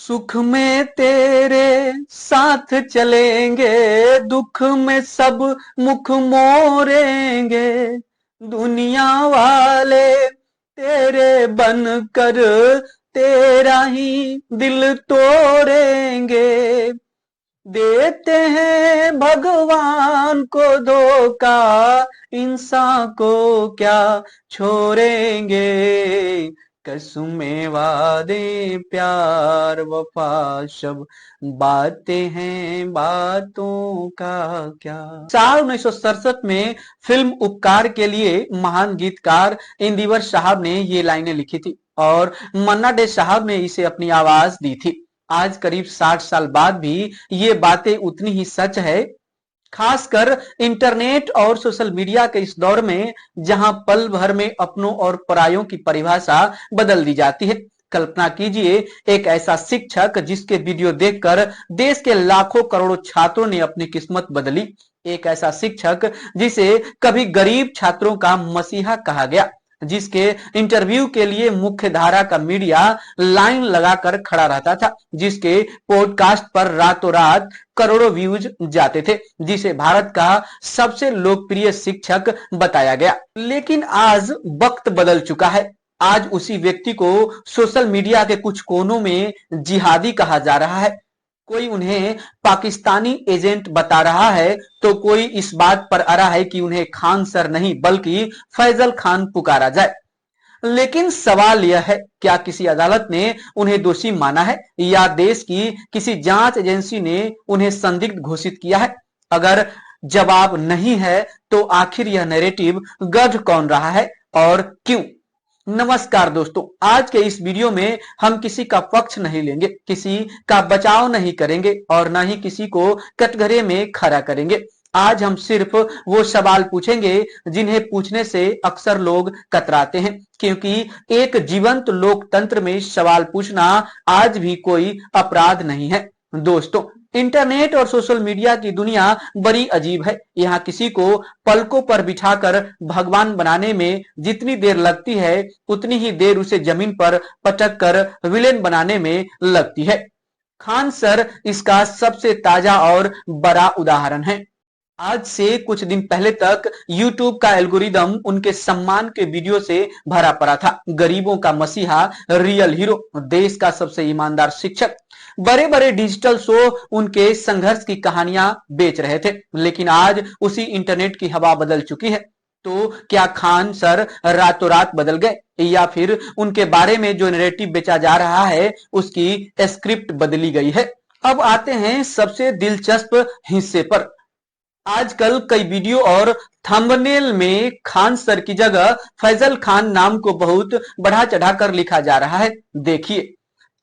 सुख में तेरे साथ चलेंगे, दुख में सब मुख मोड़ेंगे। दुनिया वाले तेरे बनकर तेरा ही दिल तोड़ेंगे। देते हैं भगवान को धोखा, इंसान को क्या छोड़ेंगे। कसमें वादे प्यार वफा सब बातें हैं, बातों का क्या। साल 1967 में फिल्म उपकार के लिए महान गीतकार इंदिवर साहब ने ये लाइनें लिखी थी और मन्ना डे साहब ने इसे अपनी आवाज दी थी। आज करीब 60 साल बाद भी ये बातें उतनी ही सच है, खासकर इंटरनेट और सोशल मीडिया के इस दौर में जहां पल भर में अपनों और परायों की परिभाषा बदल दी जाती है। कल्पना कीजिए एक ऐसा शिक्षक जिसके वीडियो देखकर देश के लाखों करोड़ों छात्रों ने अपनी किस्मत बदली। एक ऐसा शिक्षक जिसे कभी गरीब छात्रों का मसीहा कहा गया, जिसके इंटरव्यू के लिए मुख्य धारा का मीडिया लाइन लगाकर खड़ा रहता था, जिसके पॉडकास्ट पर रातों रात करोड़ों व्यूज जाते थे, जिसे भारत का सबसे लोकप्रिय शिक्षक बताया गया। लेकिन आज वक्त बदल चुका है। आज उसी व्यक्ति को सोशल मीडिया के कुछ कोनों में जिहादी कहा जा रहा है। कोई उन्हें पाकिस्तानी एजेंट बता रहा है तो कोई इस बात पर अड़ा है कि उन्हें खान सर नहीं बल्कि फैजल खान पुकारा जाए। लेकिन सवाल यह है, क्या किसी अदालत ने उन्हें दोषी माना है या देश की किसी जांच एजेंसी ने उन्हें संदिग्ध घोषित किया है? अगर जवाब नहीं है तो आखिर यह नैरेटिव गढ़ कौन रहा है और क्यों? नमस्कार दोस्तों, आज के इस वीडियो में हम किसी का पक्ष नहीं लेंगे, किसी का बचाव नहीं करेंगे और न ही किसी को कटघरे में खड़ा करेंगे। आज हम सिर्फ वो सवाल पूछेंगे जिन्हें पूछने से अक्सर लोग कतराते हैं, क्योंकि एक जीवंत लोकतंत्र में सवाल पूछना आज भी कोई अपराध नहीं है। दोस्तों, इंटरनेट और सोशल मीडिया की दुनिया बड़ी अजीब है। यहाँ किसी को पलकों पर बिठाकर भगवान बनाने में जितनी देर लगती है, उतनी ही देर उसे जमीन पर पटक कर विलेन बनाने में लगती है। खान सर इसका सबसे ताजा और बड़ा उदाहरण है। आज से कुछ दिन पहले तक YouTube का एल्गोरिदम उनके सम्मान के वीडियो से भरा पड़ा था। गरीबों का मसीहा, रियल हीरो, देश का सबसे ईमानदार शिक्षक। बड़े बड़े डिजिटल शो उनके संघर्ष की कहानियां बेच रहे थे। लेकिन आज उसी इंटरनेट की हवा बदल चुकी है। तो क्या खान सर रातों रात बदल गए या फिर उनके बारे में जो नैरेटिव बेचा जा रहा है उसकी स्क्रिप्ट बदली गई है? अब आते हैं सबसे दिलचस्प हिस्से पर। आजकल कई वीडियो और थंबनेल में खान सर की जगह फैजल खान नाम को बहुत बढ़ा चढ़ाकर लिखा जा रहा है। देखिए,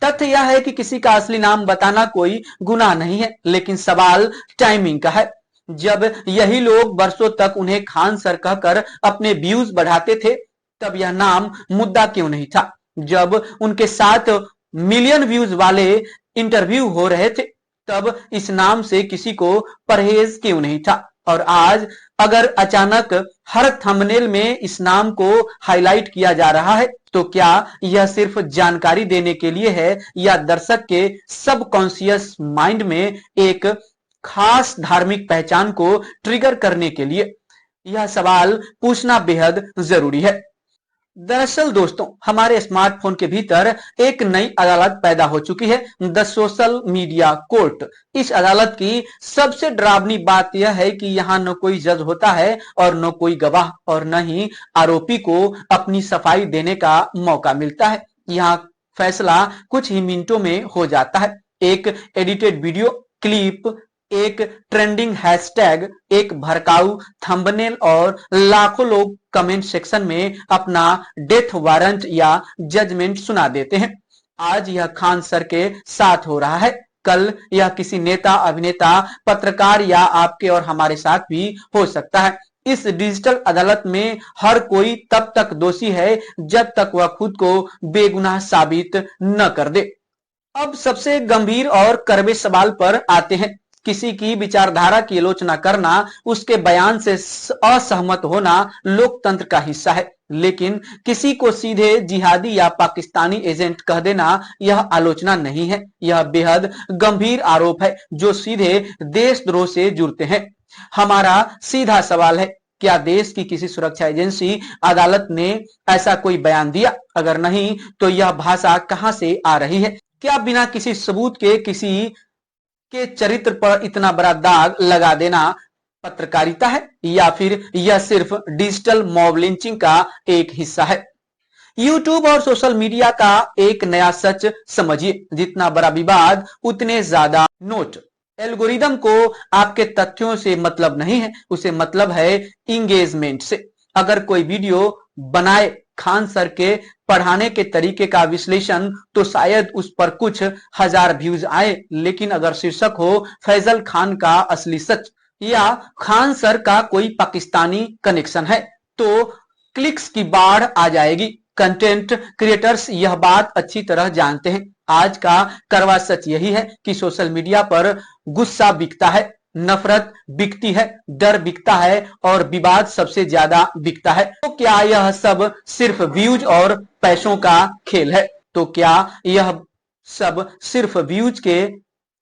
तथ्य यह है कि किसी का असली नाम बताना कोई गुनाह नहीं है, लेकिन सवाल टाइमिंग का है। जब यही लोग बरसों तक उन्हें खान सर कहकर अपने व्यूज बढ़ाते थे, तब यह नाम मुद्दा क्यों नहीं था? जब उनके साथ मिलियन व्यूज वाले इंटरव्यू हो रहे थे, तब इस नाम से किसी को परहेज क्यों नहीं था? और आज अगर अचानक हर थंबनेल में इस नाम को हाईलाइट किया जा रहा है, तो क्या यह सिर्फ जानकारी देने के लिए है या दर्शक के सबकॉन्शियस माइंड में एक खास धार्मिक पहचान को ट्रिगर करने के लिए? यह सवाल पूछना बेहद जरूरी है। दरअसल दोस्तों, हमारे स्मार्टफोन के भीतर एक नई अदालत पैदा हो चुकी है, द सोशल मीडिया कोर्ट। इस अदालत की सबसे डरावनी बात यह है कि यहाँ न कोई जज होता है और न कोई गवाह और न ही आरोपी को अपनी सफाई देने का मौका मिलता है। यहाँ फैसला कुछ ही मिनटों में हो जाता है। एक एडिटेड वीडियो क्लिप, एक ट्रेंडिंग हैशटैग, एक भड़काऊ थंबनेल और लाखों लोग कमेंट सेक्शन में अपना डेथ वारंट या जजमेंट सुना देते हैं। आज यह खान सर के साथ हो रहा है, कल यह किसी नेता, अभिनेता, पत्रकार या आपके और हमारे साथ भी हो सकता है। इस डिजिटल अदालत में हर कोई तब तक दोषी है जब तक वह खुद को बेगुनाह साबित न कर दे। अब सबसे गंभीर और कड़वे सवाल पर आते हैं। किसी की विचारधारा की आलोचना करना, उसके बयान से असहमत होना लोकतंत्र का हिस्सा है। लेकिन किसी को सीधे जिहादी या पाकिस्तानी एजेंट कह देना यह आलोचना नहीं है, यह बेहद गंभीर आरोप है जो सीधे देशद्रोह से जुड़ते हैं। हमारा सीधा सवाल है, क्या देश की किसी सुरक्षा एजेंसी, अदालत ने ऐसा कोई बयान दिया? अगर नहीं तो यह भाषा कहां से आ रही है? क्या बिना किसी सबूत के किसी के चरित्र पर इतना बड़ा दाग लगा देना पत्रकारिता है, या फिर यह सिर्फ डिजिटल मॉब लिंचिंग का एक हिस्सा है? यूट्यूब और सोशल मीडिया का एक नया सच समझिए, जितना बड़ा विवाद उतने ज्यादा नोट। एल्गोरिदम को आपके तथ्यों से मतलब नहीं है, उसे मतलब है इंगेजमेंट से। अगर कोई वीडियो बनाए खान सर के पढ़ाने के तरीके का विश्लेषण तो शायद उस पर कुछ हजार व्यूज आए, लेकिन अगर शीर्षक हो फैजल खान का असली सच या खान सर का कोई पाकिस्तानी कनेक्शन है तो क्लिक्स की बाढ़ आ जाएगी। कंटेंट क्रिएटर्स यह बात अच्छी तरह जानते हैं। आज का कड़वा सच यही है कि सोशल मीडिया पर गुस्सा बिकता है, नफरत बिकती है, डर बिकता है और विवाद सबसे ज्यादा बिकता है। तो क्या यह सब सिर्फ व्यूज और पैसों का खेल है? तो क्या यह सब सिर्फ व्यूज के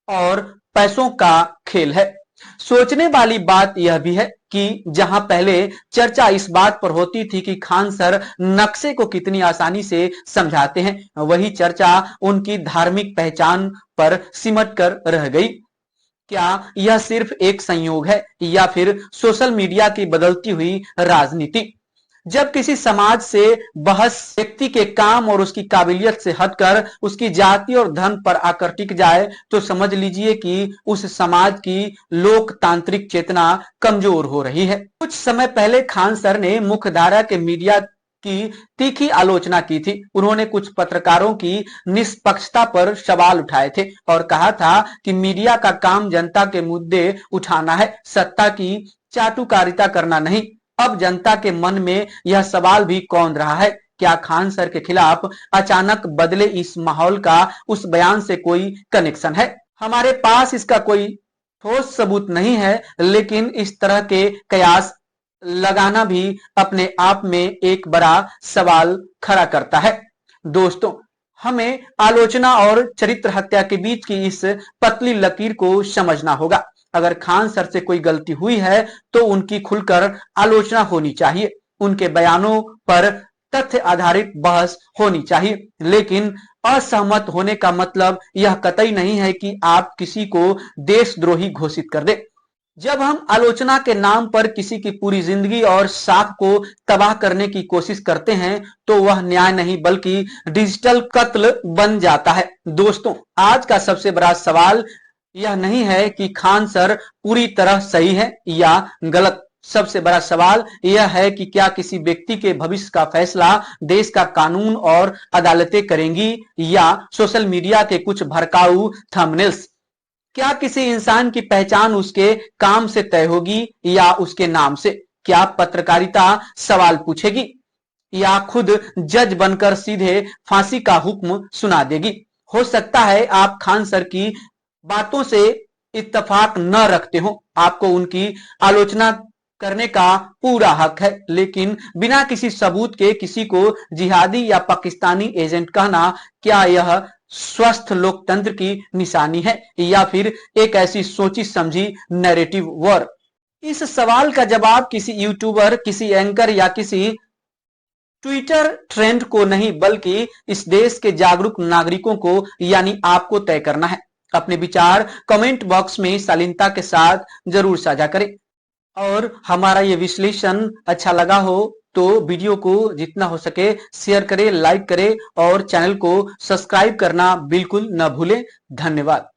और पैसों का खेल है? सोचने वाली बात यह भी है कि जहां पहले चर्चा इस बात पर होती थी कि खान सर नक्शे को कितनी आसानी से समझाते हैं, वही चर्चा उनकी धार्मिक पहचान पर सिमट कर रह गई। क्या यह सिर्फ एक संयोग है या फिर सोशल मीडिया की बदलती हुई राजनीति? जब किसी समाज से बहस व्यक्ति के काम और उसकी काबिलियत से हटकर उसकी जाति और धन पर आकर टिक जाए तो समझ लीजिए कि उस समाज की लोकतांत्रिक चेतना कमजोर हो रही है। कुछ समय पहले खान सर ने मुख्यधारा के मीडिया की तीखी आलोचना की थी। उन्होंने कुछ पत्रकारों की निष्पक्षता पर सवाल उठाए थे और कहा था कि मीडिया का काम जनता के मुद्दे उठाना है, सत्ता की चाटुकारिता करना नहीं। अब जनता के मन में यह सवाल भी कौन रहा है, क्या खान सर के खिलाफ अचानक बदले इस माहौल का उस बयान से कोई कनेक्शन है? हमारे पास इसका कोई ठोस सबूत नहीं है, लेकिन इस तरह के कयास लगाना भी अपने आप में एक बड़ा सवाल खड़ा करता है। दोस्तों, हमें आलोचना और चरित्र हत्या के बीच की इस पतली लकीर को समझना होगा। अगर खान सर से कोई गलती हुई है तो उनकी खुलकर आलोचना होनी चाहिए, उनके बयानों पर तथ्य आधारित बहस होनी चाहिए, लेकिन असहमत होने का मतलब यह कतई नहीं है कि आप किसी को देशद्रोही घोषित कर दे। जब हम आलोचना के नाम पर किसी की पूरी जिंदगी और साख को तबाह करने की कोशिश करते हैं तो वह न्याय नहीं बल्कि डिजिटल कत्ल बन जाता है। दोस्तों, आज का सबसे बड़ा सवाल यह नहीं है कि खान सर पूरी तरह सही है या गलत। सबसे बड़ा सवाल यह है कि क्या किसी व्यक्ति के भविष्य का फैसला देश का कानून और अदालतें करेंगी या सोशल मीडिया के कुछ भड़काऊ थंबनेल्स? क्या किसी इंसान की पहचान उसके काम से तय होगी या उसके नाम से? क्या पत्रकारिता सवाल पूछेगी या खुद जज बनकर सीधे फांसी का हुक्म सुना देगी? हो सकता है आप खान सर की बातों से इत्तेफाक न रखते हो, आपको उनकी आलोचना करने का पूरा हक है, लेकिन बिना किसी सबूत के किसी को जिहादी या पाकिस्तानी एजेंट कहना, क्या यह स्वस्थ लोकतंत्र की निशानी है या फिर एक ऐसी सोची समझी नैरेटिव वॉर? इस सवाल का जवाब किसी यूट्यूबर, किसी एंकर या किसी ट्विटर ट्रेंड को नहीं बल्कि इस देश के जागरूक नागरिकों को यानी आपको तय करना है। अपने विचार कमेंट बॉक्स में शालीनता के साथ जरूर साझा करें और हमारा ये विश्लेषण अच्छा लगा हो तो वीडियो को जितना हो सके शेयर करें, लाइक करें और चैनल को सब्सक्राइब करना बिल्कुल न भूलें। धन्यवाद।